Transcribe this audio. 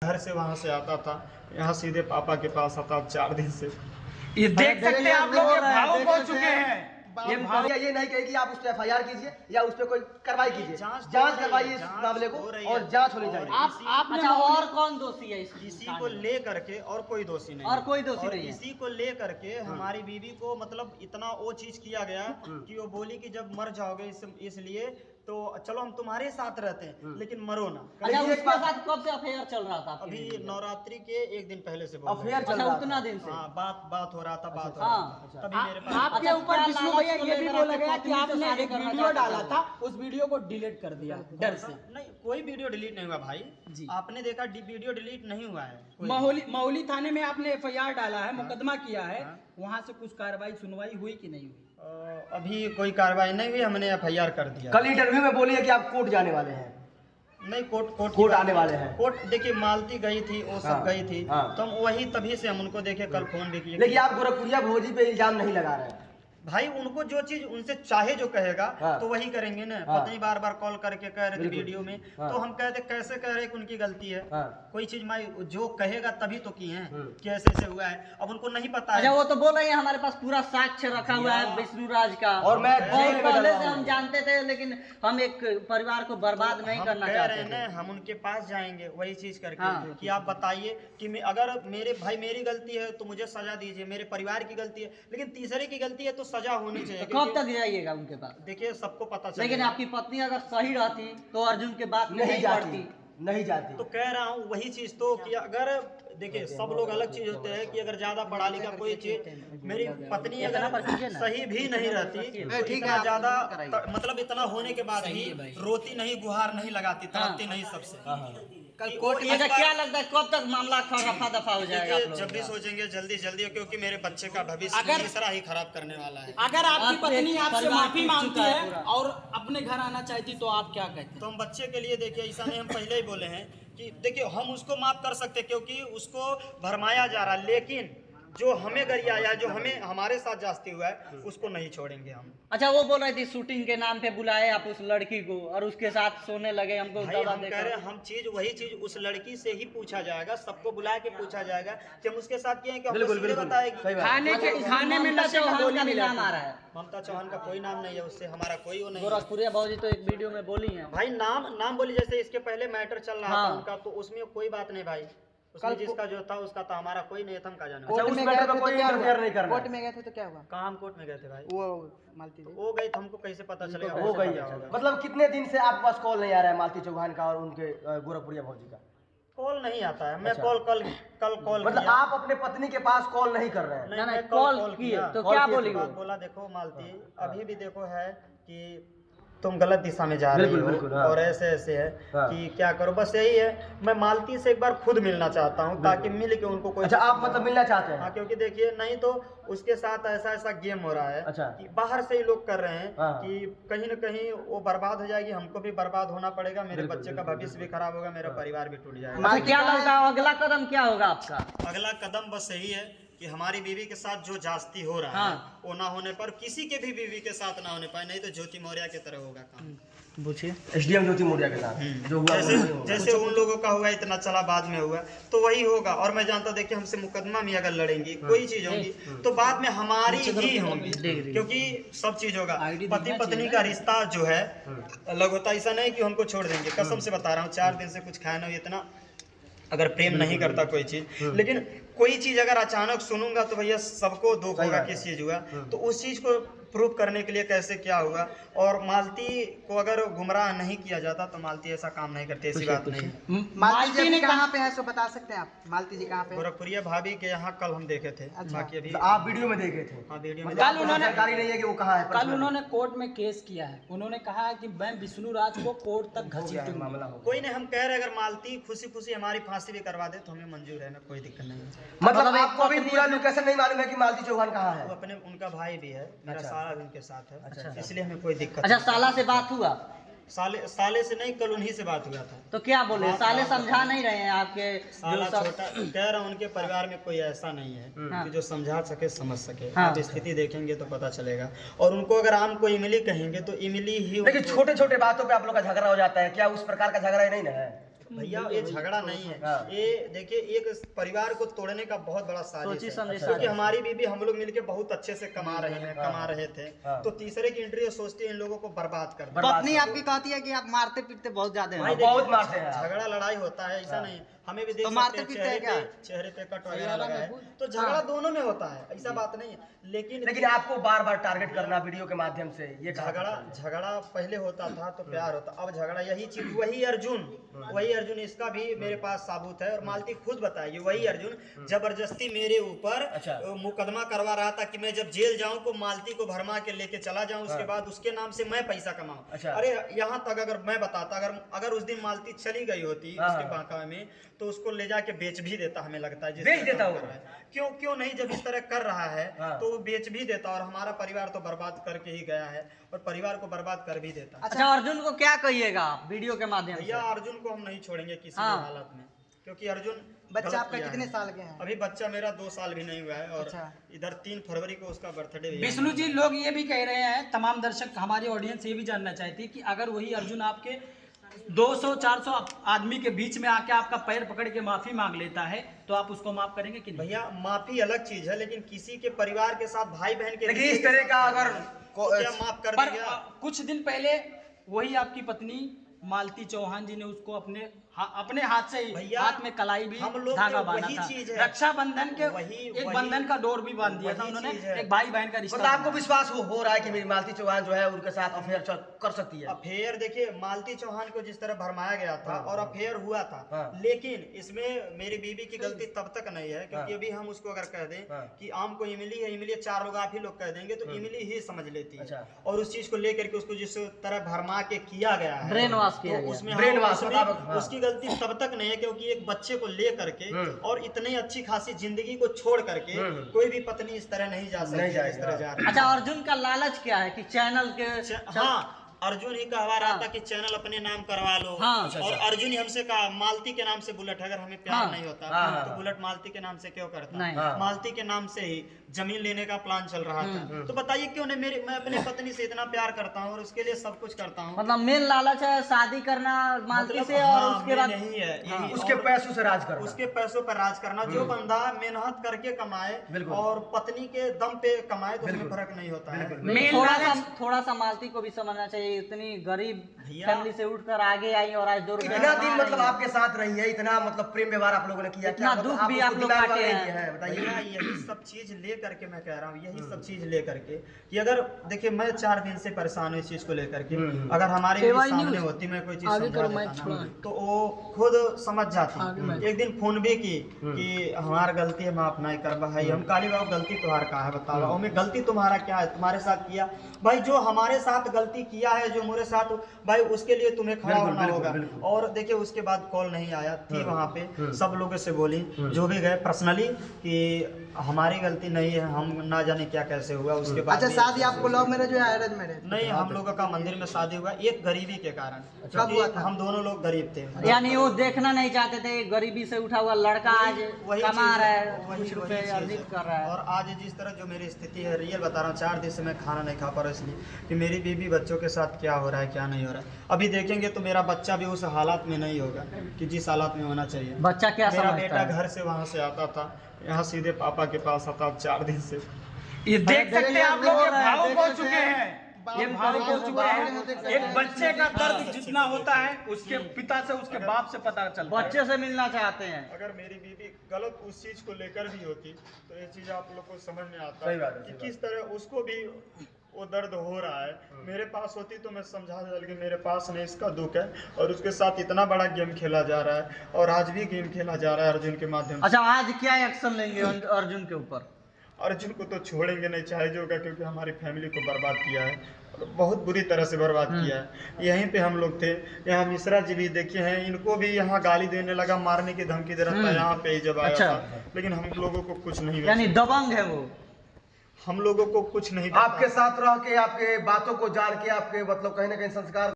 घर से वहाँ से आता था, यहाँ सीधे पापा के पास आता 4 दिन से। ये देख सकते हैं आप लोग, भावुक हो चुके हैं। ये भाव ये नहीं कहे कि आप उस पर FIR कीजिए या उस पर कोई कार्रवाई कीजिए, जांच करवाइए इस मामले को और जांच होनी चाहिए। आप अच्छा, और कौन दोषी है इसी को ले करके और कोई दोषी नहीं, और कोई दोषी नहीं है। इसी को ले करके हमारी बीवी को मतलब इतना वो चीज किया गया कि वो बोली कि जब मर जाओगे इसलिए तो चलो हम तुम्हारे साथ रहते हैं लेकिन मरो ना। अच्छा, उसके साथ कब से अफेयर चल रहा था? अभी नवरात्रि के 1 दिन पहले से अफेयर चल अच्छा, रहा उतना दिन से? हाँ, बात हो रहा था, बात हो हाँ। रहा था। तभी मेरे पास आपके ऊपर विष्णु भैया ये भी बोला गया कि आपने एक वीडियो डाला था, उस वीडियो को डिलीट कर दिया डर से। नहीं, कोई वीडियो डिलीट नहीं हुआ भाई जी। आपने देखा वीडियो डिलीट नहीं हुआ है। महुली थाने में आपने FIR डाला है, मुकदमा किया है, वहाँ से कुछ कार्रवाई सुनवाई हुई कि नहीं हुई? अभी कोई कार्रवाई नहीं हुई, हमने FIR कर दिया। कल इंटरव्यू में बोली है कि आप कोर्ट जाने वाले हैं। नहीं, कोर्ट आने वाले हैं। कोर्ट देखिए, मालती गई थी, वो सब गई थी, तो हम वही तभी से हम उनको देखे, कल फोन भी किए। लेकिन आप गोरखपुरिया भोजी पे इल्जाम नहीं लगा रहे हैं भाई। उनको जो चीज उनसे चाहे जो कहेगा तो वही करेंगे ना। पत्नी बार बार कॉल करके कह रहे थे वीडियो में, तो हम कहते कैसे कह रहे कि उनकी गलती है। कोई चीज जो कहेगा तभी तो की है कि ऐसे ऐसे हुआ है। अब उनको नहीं पता है। अच्छा, वो तो बोल रहे हैं हमारे पास पूरा साक्ष्य रखा हुआ है विष्णु राज का, और मैं पहले से हम जानते थे, लेकिन हम एक परिवार को बर्बाद नहीं करना चाहते थे। हम उनके पास जाएंगे वही चीज करके कि आप बताइए कि अगर मेरी गलती है तो मुझे सजा दीजिए, मेरे परिवार की गलती है, लेकिन तीसरे की गलती है तो सजा होनी चाहिए। कब तक जाइएगा उनके पास? देखिए, सबको पता चलेगा। लेकिन आपकी पत्नी अगर सही रहती तो अर्जुन के बात नहीं जाती। तो कह रहा हूँ वही चीज तो कि अगर देखिए, सब लोग अलग चीज होते हैं कि अगर ज्यादा पढ़ा लिखा कोई चीज, मेरी पत्नी अगर सही भी नहीं रहती तो इतना ज्यादा मतलब इतना होने के बाद भी रोती नहीं, गुहार नहीं लगाती, तड़पती नहीं सबसे। अच्छा, क्या लगता है कब तक मामला रफा दफा हो जाएगा? जब भी सोचेंगे जल्दी, क्योंकि मेरे बच्चे का भविष्य तीसरा ही खराब करने वाला है। अगर आपकी पत्नी आपसे माफी मांगती है और अपने घर आना चाहती तो आप क्या कहते हैं? तो हम बच्चे के लिए देखिए, ऐसा नहीं, हम पहले ही बोले हैं कि देखिए हम उसको माफ कर सकते क्योंकि उसको भरमाया जा रहा, लेकिन जो हमें गरिया या जो हमारे साथ जास्ती हुआ है उसको नहीं छोड़ेंगे हम। अच्छा, वो बोल रही थी शूटिंग के नाम पे बुलाए आप उस लड़की को और उसके साथ सोने लगे, हमको भाई हम कह रहे हैं, हम वही चीज उस लड़की से ही पूछा जाएगा, सबको बुला के पूछा जाएगा कि हम उसके साथ किए हैं, कि बताएगी। खाने में नशे का गोली मिला नाम आ रहा है। ममता चौहान का कोई नाम नहीं है, उससे हमारा कोई वो नहीं। गोरखपुरिया बाबूजी तो एक वीडियो में बोली है भाई, नाम बोली, जैसे इसके पहले मैटर चल रहा था उनका, तो उसमें कोई बात नहीं भाई, उसमें जिसका जो था उसका तो हमारा कोई नहीं था, हम का जाना। कोर्ट में गए थे तो क्या हुआ? कोर्ट में गए थे तो क्या हुआ? कहाँ हम कोर्ट में गए थे भाई? वो मालती वो गई तो हमको कैसे पता चलेगा? हो गई। मतलब कितने दिन से आपके पास कॉल नहीं आ रहा है मालती चौहान का और उनके गोरखपुरिया भौजी का? कॉल नहीं आता है। मैं कल कॉल मतलब आप अपने पत्नी के पास कॉल नहीं कर रहे हैं? नहीं, कॉल किया तो क्या बोली? बोला देखो मालती, अभी भी देखो है कि तुम गलत दिशा में जा रही हो और ऐसे है कि क्या करो। बस यही है, मैं मालती से एक बार खुद मिलना चाहता हूँ ताकि मिल के उनको कोई। अच्छा, आप मतलब मिलना चाहते हैं? हाँ, क्योंकि देखिए, नहीं तो उसके साथ ऐसा गेम हो रहा है कि बाहर से ही लोग कर रहे हैं कि कहीं न कहीं वो बर्बाद हो जाएगी, हमको भी बर्बाद होना पड़ेगा, मेरे बच्चे का भविष्य भी खराब होगा, मेरा परिवार भी टूट जाएगा। क्या लगता है अगला कदम क्या होगा आपका? अगला कदम बस यही है कि हमारी बीवी के साथ जो जास्ती हो रहा है वो ना होने पर, किसी के भी बीवी के साथ ना होने पाए, नहीं तो ज्योति मौर्य की तरह होगा काम। पूछिए। SDM ज्योति मौर्य के साथ जो हुआ, जैसे उन लोगों का हुआ, इतना चला, बाद में हुआ, तो वही होगा। और मैं जानता हूँ, देखिए हमसे मुकदमा में अगर लड़ेंगी, कोई चीज होगी तो बाद में हमारी ही होगी, क्योंकि सब चीज होगा। पति पत्नी का रिश्ता जो है अलग होता है, ऐसा नहीं कि हमको छोड़ देंगे। कसम से बता रहा हूँ, 4 दिन से कुछ खाया ना, इतना अगर प्रेम नहीं करता कोई चीज, लेकिन कोई चीज अगर अचानक सुनूंगा तो भैया सबको दुख होगा, किस चीज हुआ, तो उस चीज को प्रूव करने के लिए कैसे क्या हुआ। और मालती को अगर गुमराह नहीं किया जाता तो मालती ऐसा काम नहीं करती, ऐसी बात नहीं। मालती ने कहाँ पे है सो बता सकते हैं आप? मालती जी कहाँ पे? गोरखपुरिया भाभी के यहाँ कल हम देखे थे। बाकी अभी आप वीडियो में देखे थे? हाँ, वीडियो में। कल उन्होंने जानकारी नहीं है कि वो कहाँ है। कल उन्होंने कोर्ट में केस किया है, उन्होंने कहा है कि मैं विष्णु राज को कोर्ट तक घसीटूंगा। मामला हो कोई नहीं, हम कह रहे अगर मालती खुशी हमारी फांसी भी करवा दे तो हमें मंजूर है ना, कोई दिक्कत नहीं है। मतलब आपको अभी पूरा लोकेशन नहीं मालूम है कि मालती चौहान कहाँ है? वो अपने, उनका भाई भी है, मेरा साला भी उनके साथ है। अच्छा, इसलिए हमें कोई दिक्कत। अच्छा, साला से बात हुआ? साले से नहीं, कल उन्हीं से बात हुआ था। तो क्या बोले? साले समझा नहीं रहे हैं आपके? साला छोटा कह रहा हूँ, उनके परिवार में कोई ऐसा नहीं है कि जो समझा सके, समझ सके। आप स्थिति देखेंगे तो पता चलेगा। और उनको अगर आम को इमली कहेंगे तो इमली ही। लेकिन छोटे छोटे बातों पे आप लोग का झगड़ा हो जाता है, क्या उस प्रकार का झगड़ा नहीं ना है? भैया ये झगड़ा नहीं है, ये देखिए एक परिवार को तोड़ने का बहुत बड़ा साजिश है, क्योंकि हमारी बीबी हम लोग मिलके बहुत अच्छे से कमा रहे थे, तो तीसरे की एंट्री सोचती है इन लोगों को बर्बाद कर। पत्नी आपकी कहती है कि आप मारते पीटते बहुत ज्यादा हैं। बहुत मारते हैं। झगड़ा लड़ाई होता है, ऐसा नहीं, हमें भी देख तो मारते सकते पीटते हैं क्या? चेहरे पे कट वगैरह लगा है, तो झगड़ा दोनों में होता है, ऐसा बात नहीं है। लेकिन आपको बार बार टारगेट करना वीडियो के माध्यम से, ये झगड़ा पहले होता था तो प्यार होता, अब झगड़ा यही चीज वही अर्जुन इसका भी मेरे पास साबुत है, और मालती खुद बताएगी, वही अर्जुन जबरदस्ती मेरे ऊपर मुकदमा करवा रहा था कि मैं जब जेल जाऊं तो मालती को भरमा के लेके चला जाऊं, उसके बाद उसके नाम से मैं पैसा कमाऊं। अरे यहाँ तक अगर मैं बताता, अगर उस दिन मालती चली गई होती उसके बांका में, तो उसको ले जाके बेच भी देता, हमें लगता है बेच देता हूँ। क्यों नहीं, जब इस तरह कर रहा है तो वो बेच भी देता, और हमारा परिवार तो बर्बाद करके ही गया है, और परिवार को बर्बाद कर भी देता। अच्छा, अर्जुन को क्या कहिएगा आप वीडियो के माध्यम से? भैया अर्जुन को हम नहीं छोड़ेंगे किसी भी हालत में, क्योंकि अर्जुन बच्चा आपका कितने साल के हैं? अभी बच्चा मेरा 2 साल भी नहीं हुआ है, और इधर 3 फरवरी को उसका बर्थडे है। विष्णु जी, लोग ये भी कह रहे हैं, तमाम दर्शक हमारी ऑडियंस ये भी जानना चाहती है कि अगर वही अर्जुन आपके 200-400 आदमी के बीच में आके आपका पैर पकड़ के माफी मांग लेता है, तो आप उसको माफ करेंगे कि नहीं? भैया माफी अलग चीज है, लेकिन किसी के परिवार के साथ, भाई बहन के, लेकिन इस तरह का अगर क्या माफ कर देंगे? कुछ दिन पहले वही आपकी पत्नी मालती चौहान जी ने उसको अपने हाथ से हाथ में कलाई भी धागा बांधा था, रक्षाबंधन के एक बंधन का डोर भी बांध दिया था उन्होंने, एक भाई बहन का रिश्ता। मतलब आपको विश्वास हो रहा है कि मेरी मालती चौहान जो है उनके साथ अफेयर कर सकती है? अफेयर देखिए, मालती चौहान को जिस तरह भरमाया गया था और अफेयर हुआ था, लेकिन इसमें मेरी बीबी की गलती तब तक नहीं है, क्योंकि अभी हम उसको अगर कह दें कि आम को इमली है, इमली 4 लोग आप ही लोग कह देंगे तो इमली ही समझ लेती है, और उस चीज को लेकर के उसको जिस तरह भरमा के किया गया है, ब्रेन वॉश किया गया, उसमें उसकी गलती तब तक नहीं है, क्योंकि एक बच्चे को ले करके और इतनी अच्छी खासी जिंदगी को छोड़ करके कोई भी पत्नी इस तरह नहीं जा सकती इस तरह जा रही। अच्छा, अर्जुन का लालच क्या है कि चैनल के अर्जुन ही कहवा रहा था कि चैनल अपने नाम करवा लो, और अर्जुन ही हमसे कहा मालती के नाम से बुलेट, अगर हमें प्यार नहीं होता तो बुलेट मालती के नाम से क्यों करता? मालती के नाम से ही जमीन लेने का प्लान चल रहा था, तो बताइए क्यों नहीं? मैं अपनी पत्नी से इतना प्यार करता हूँ और उसके लिए सब कुछ करता हूँ। मतलब मेन लालच है शादी करना मालती से, और उसके बाद नहीं है, यही उसके पैसों से राज करना, उसके पैसों पर राज करना। जो बंदा मेहनत करके कमाए और पत्नी के दम पे कमाए तो उसमें फर्क नहीं होता है। थोड़ा सा मालती को भी समझना चाहिए, इतनी गरीब फैमिली से उठकर आगे आई और आज 2 रुपए इतना दिन मतलब आपके साथ रही है, इतना मतलब प्रेम व्यवहार आप लोगों ने किया, इतना दुख भी आप लोग काटे हैं, बताइए। यही सब चीज ले करके मैं कह रहा हूँ, यही सब चीज ले करके कि अगर देखिए मैं 4 दिन से परेशान हूँ इस चीज को लेकर के, अगर हमारे सामने होती मैं कोई चीज समझा देता तो वो खुद समझ जाती। एक दिन फोन भी की कि हमारा गलती है, माफ नहीं कर भाई, हम काली बाबू गलती तुम्हारा कहा है, बताओ हमें गलती तुम्हारा क्या है, तुम्हारे साथ किया भाई, जो हमारे साथ गलती किया है, जो मेरे साथ भाई, उसके लिए तुम्हें खड़ा होना होगा। और देखिए उसके बाद कॉल नहीं आया थी, वहाँ पे सब लोगों से बोली, जो भी गए पर्सनली कि हमारी गलती नहीं है, हम ना जाने क्या कैसे हुआ। उसके बाद अच्छा, शादी आपको लव मैरिज या अरेंज मैरिज? नहीं, हम लोगों का मंदिर में शादी हुआ, एक गरीबी के कारण। कब हुआ था? हम दोनों लोग गरीब थे, यानी वो देखना नहीं चाहते थे गरीबी से उठा हुआ लड़का आज कमा रहा है, कुछ रुपए अर्जित कर रहा है। और आज जिस तरह जो मेरी स्थिति है, रियल बता रहा हूँ, 4 दिन से मैं खाना नहीं खा पा रहा, इसलिए कि मेरी बीवी बच्चों के साथ क्या हो रहा है क्या नहीं हो रहा है। अभी देखेंगे तो मेरा बच्चा भी उस हालात में नहीं होगा कि जिस हालात में होना चाहिए। बच्चा क्या मेरा समझता बेटा है? घर से वहाँ से आता था, यहाँ सीधे पापा के पास आता, 4 दिन से। ये देख सकते हैं आप लोग, ये भावुक हो चुके हैं, ये भावुक हो चुके हैं। एक बच्चे का दर्द जितना होता है उसके पिता से, उसके बाप से पता चलता है। बच्चे से मिलना चाहते हैं। अगर मेरी बीवी गलत उस चीज को लेकर भी होती तो ये चीज आप लोग को समझ में आता है कि किस तरह उसको भी वो दर्द हो रहा है। मेरे पास होती तो मैं समझा देता कि मेरे पास नहीं, इसका दुख है, और उसके साथ इतना बड़ा गेम खेला जा रहा है, और आज भी गेम खेला जा रहा है अर्जुन के माध्यम से। अच्छा, आज क्या एक्शन लेंगे अर्जुन के ऊपर? अर्जुन को तो छोड़ेंगे नहीं, चाहे जो होगा, क्योंकि हमारी फैमिली को बर्बाद किया है, बहुत बुरी तरह से बर्बाद किया है। यहीं पे हम लोग थे, यहाँ मिश्रा जी भी देखे हैं, इनको भी यहाँ गाली देने लगा, मारने की धमकी दे रहा था यहाँ पे जब आया था, लेकिन हम लोगों को कुछ नहीं, यानी दबंग है वो, हम लोगों को कुछ नहीं। आपके साथ रह के, आपके बातों को जान के, आपके मतलब कहीं ना कहीं संस्कार